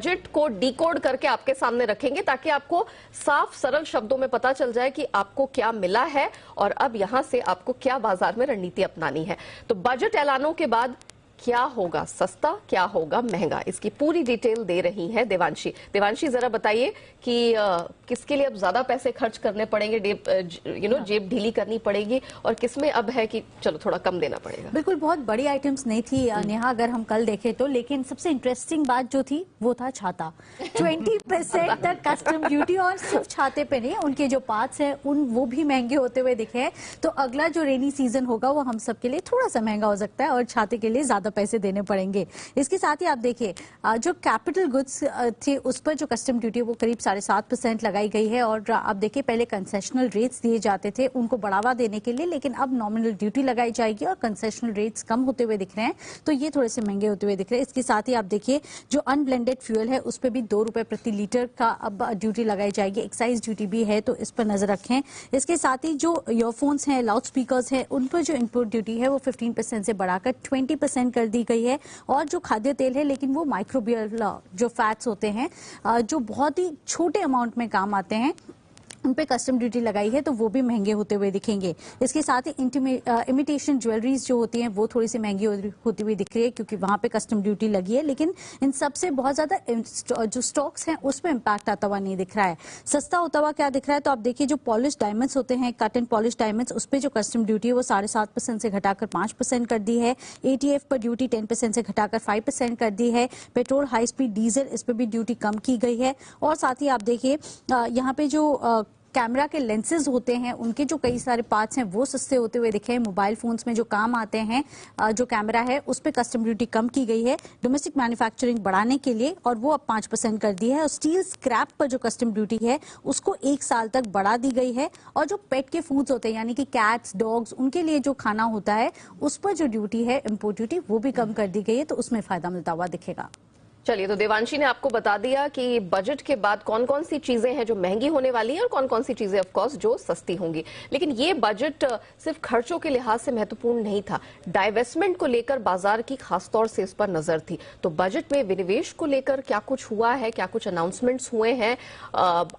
Budget को decode करके आपके सामने रखेंगे ताकि आपको साफ सरल शब्दों में पता चल जाए कि आपको क्या मिला है और अब यहां से आपको क्या बाजार में रणनीति अपनानी है। तो बजट ऐलानों के बाद क्या होगा सस्ता, क्या होगा महंगा, इसकी पूरी डिटेल दे रही है देवांशी। देवांशी, जरा बताइए कि किसके लिए अब ज्यादा पैसे खर्च करने पड़ेंगे, जेब ढीली करनी पड़ेगी, और किसमें अब है कि चलो थोड़ा कम देना पड़ेगा। बिल्कुल, बहुत बड़ी आइटम्स नहीं थी नेहा अगर हम कल देखें तो, लेकिन सबसे इंटरेस्टिंग बात जो थी वो था छाता। 20% तक कस्टम ड्यूटी, और सिर्फ छाते पे नहीं, उनके जो पार्ट्स हैं वो भी महंगे होते हुए दिखे हैं। तो अगला जो रेनी सीजन होगा वो हम सबके लिए थोड़ा सा महंगा हो सकता है और छाते के लिए ज्यादा पैसे देने पड़ेंगे। इसके साथ ही आप देखिए जो कैपिटल गुड्स थे उस पर जो कस्टम ड्यूटी वो करीब 7.5% लगाई गई है। और आप देखिए पहले कंसेशनल रेट्स दिए जाते थे उनको बढ़ावा देने के लिए, लेकिन अब नॉमिनल ड्यूटी लगाई जाएगी और कंसेशनल रेट्स कम होते हुए दिख रहे हैं, तो ये थोड़े से महंगे होते हुए दिख रहे हैं। इसके साथ ही आप देखिए जो अनब्लेंडेड फ्यूल है उस पर भी 2 रुपए प्रति लीटर का अब ड्यूटी लगाई जाएगी। एक्साइज ड्यूटी भी है, तो इस पर नजर रखें। इसके साथ ही जो ईयरफोन्स हैं, लाउड स्पीकर्स हैं, उन पर जो इनपुट ड्यूटी है वो 15% से बढ़ाकर 20% कर दी गई है। और जो खाद्य तेल है, लेकिन वो माइक्रोबियल जो फैट्स होते हैं जो बहुत ही छोटे अमाउंट में काम आते हैं, उन पे कस्टम ड्यूटी लगाई है, तो वो भी महंगे होते हुए दिखेंगे। इसके साथ ही इमिटेशन ज्वेलरीज जो होती हैं वो थोड़ी सी महंगी होती हुई दिख रही है क्योंकि वहां पे कस्टम ड्यूटी लगी है, लेकिन इन सबसे बहुत ज्यादा जो स्टॉक्स हैं उस पर इम्पैक्ट आता हुआ नहीं दिख रहा है। सस्ता होता हुआ क्या दिख रहा है, तो आप देखिए जो पॉलिश डायमंड्स होते हैं, कट एंड पॉलिश डायमंड्स, उस पर जो कस्टम ड्यूटी है वो 7.5% से घटाकर 5% कर दी है। ATF पर ड्यूटी 10% से घटाकर 5% कर दी है। पेट्रोल, हाई स्पीड डीजल, इस पर भी ड्यूटी कम की गई है। और साथ ही आप देखिए यहाँ पे जो कैमरा के लेंसेज होते हैं उनके जो कई सारे पार्ट्स हैं वो सस्ते होते हुए दिखे हैं। मोबाइल फोन्स में जो काम आते हैं जो कैमरा है उस पे कस्टम ड्यूटी कम की गई है डोमेस्टिक मैन्युफैक्चरिंग बढ़ाने के लिए, और वो अब 5% कर दी है। और स्टील स्क्रैप पर जो कस्टम ड्यूटी है उसको 1 साल तक बढ़ा दी गई है। और जो पेट के फूड्स होते हैं यानी कि कैट्स, डॉग्स, उनके लिए जो खाना होता है उस पर जो ड्यूटी है, इम्पोर्ट ड्यूटी, वो भी कम कर दी गई है, तो उसमें फायदा मिलता हुआ दिखेगा। चलिए, तो देवांशी ने आपको बता दिया कि बजट के बाद कौन कौन सी चीजें हैं जो महंगी होने वाली हैं और कौन कौन सी चीजें ऑफ कोर्स जो सस्ती होंगी। लेकिन ये बजट सिर्फ खर्चों के लिहाज से महत्वपूर्ण नहीं था, डाइवेस्टमेंट को लेकर बाजार की खासतौर से इस पर नजर थी। तो बजट में विनिवेश को लेकर क्या कुछ हुआ है, क्या कुछ अनाउंसमेंट्स हुए हैं,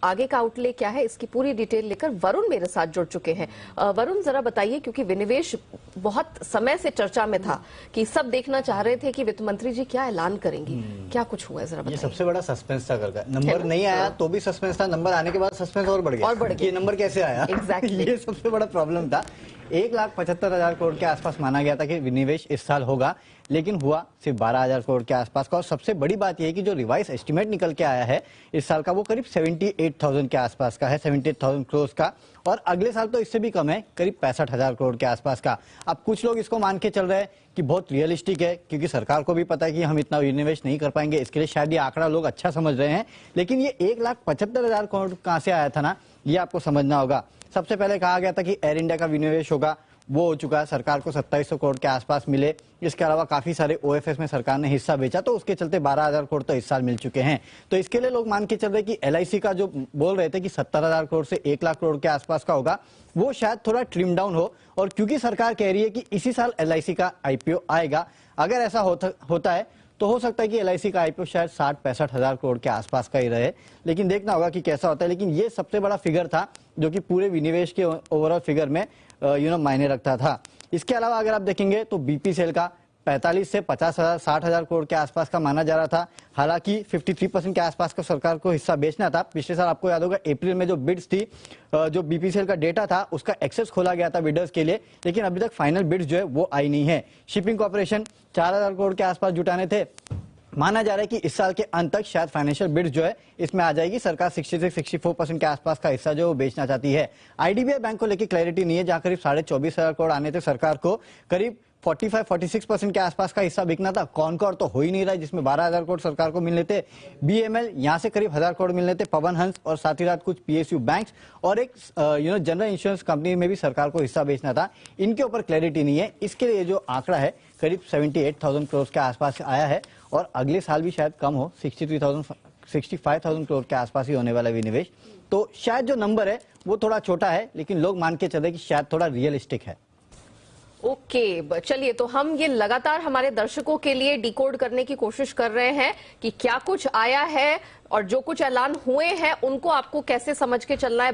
आगे का आउटले क्या है, इसकी पूरी डिटेल लेकर वरुण मेरे साथ जुड़ चुके हैं। वरुण, जरा बताइए, क्योंकि विनिवेश बहुत समय से चर्चा में था कि सब देखना चाह रहे थे कि वित्त मंत्री जी क्या ऐलान करेंगी, क्या कुछ हुआ है, जरा बताइए। ये सबसे बड़ा सस्पेंस था करके, नंबर नहीं आया तो भी सस्पेंस था, नंबर आने के बाद सस्पेंस और बढ़ गया। ये नंबर कैसे आया, Exactly. ये सबसे बड़ा प्रॉब्लम था। 1,75,000 करोड़ के आसपास माना गया था कि विनिवेश इस साल होगा, लेकिन हुआ सिर्फ 12,000 करोड़ के आसपास का। और सबसे बड़ी बात यह है कि जो रिवाइज एस्टीमेट निकल के आया है इस साल का वो करीब 78,000 के आसपास का है, 78,000 करोड़ का। और अगले साल तो इससे भी कम है, करीब 65,000 करोड़ के आसपास का। अब कुछ लोग इसको मान के चल रहे हैं कि बहुत रियलिस्टिक है, क्योंकि सरकार को भी पता है कि हम इतना विनिवेश नहीं कर पाएंगे, इसके लिए शायद ये आंकड़ा लोग अच्छा समझ रहे हैं। लेकिन ये 1,75,000 करोड़ कहां से आया था ना, ये आपको समझना होगा। सबसे पहले कहा गया था कि एयर इंडिया का विनिवेश होगा, वो हो चुका है, सरकार को 2700 करोड़ के आसपास मिले। इसके अलावा काफी सारे OFS में सरकार ने हिस्सा बेचा, तो उसके चलते 12,000 करोड़ तो इस साल मिल चुके हैं। तो इसके लिए लोग मान के चल रहे कि LIC का जो बोल रहे थे कि 70,000 करोड़ से 1 लाख करोड़ के आसपास का होगा, वो शायद थोड़ा ट्रिम डाउन हो। और क्योंकि सरकार कह रही है कि इसी साल LIC का IPO आएगा, अगर ऐसा होता है तो हो सकता है कि LIC का IPO शायद 60-65,000 करोड़ के आसपास का ही रहे। लेकिन देखना होगा कि कैसा होता है। लेकिन ये सबसे बड़ा फिगर था जो कि पूरे विनिवेश के ओवरऑल फिगर में मायने रखता था। इसके अलावा अगर आप देखेंगे तो BPCL का 45 से 50,000-60,000 करोड़ के आसपास का माना जा रहा था। हालांकि 53% के आसपास का सरकार को हिस्सा बेचना था। पिछले साल आपको याद होगा अप्रैल में जो बिड्स थी, जो BPCL का डेटा था उसका एक्सेस खोला गया था बिडर्स के लिए, लेकिन अभी तक फाइनल बिड्स जो है वो आई नहीं है। शिपिंग कॉर्पोरेशन 4,000 करोड़ के आसपास जुटाने थे, माना जा रहा है कि इस साल के अंत तक शायद फाइनेंशियल बिड्स जो है इसमें आ जाएगी। सरकार 60-64% के आसपास का हिस्सा जो बेचना चाहती है। IDBI बैंक को लेकर क्लैरिटी नहीं है, जहां करीब 24,500 करोड़ आने थे, सरकार को करीब 45-46% के आसपास का हिस्सा बिकना था। कॉनकॉर तो हो ही नहीं रहा है, जिसमें 12,000 करोड़ सरकार को मिलने थे। BML यहाँ से करीब 1,000 करोड़ मिलने थे, पवन हंस और साथ ही साथ कुछ PSU बैंक्स और एक जनरल इंश्योरेंस कंपनी में भी सरकार को हिस्सा बेचना था। इनके ऊपर क्लैरिटी नहीं है। इसके लिए जो आंकड़ा है करीब 78,000 करोड़ के आसपास आया है, और अगले साल भी शायद कम हो, 65,000 करोड़ के आसपास ही होने वाला विनिवेश। तो शायद जो नंबर है वो थोड़ा छोटा है, लेकिन लोग मान के चले कि शायद थोड़ा रियलिस्टिक है। ओके, चलिए, तो हम ये लगातार हमारे दर्शकों के लिए डिकोड करने की कोशिश कर रहे हैं कि क्या कुछ आया है और जो कुछ ऐलान हुए हैं उनको आपको कैसे समझ के चलना है।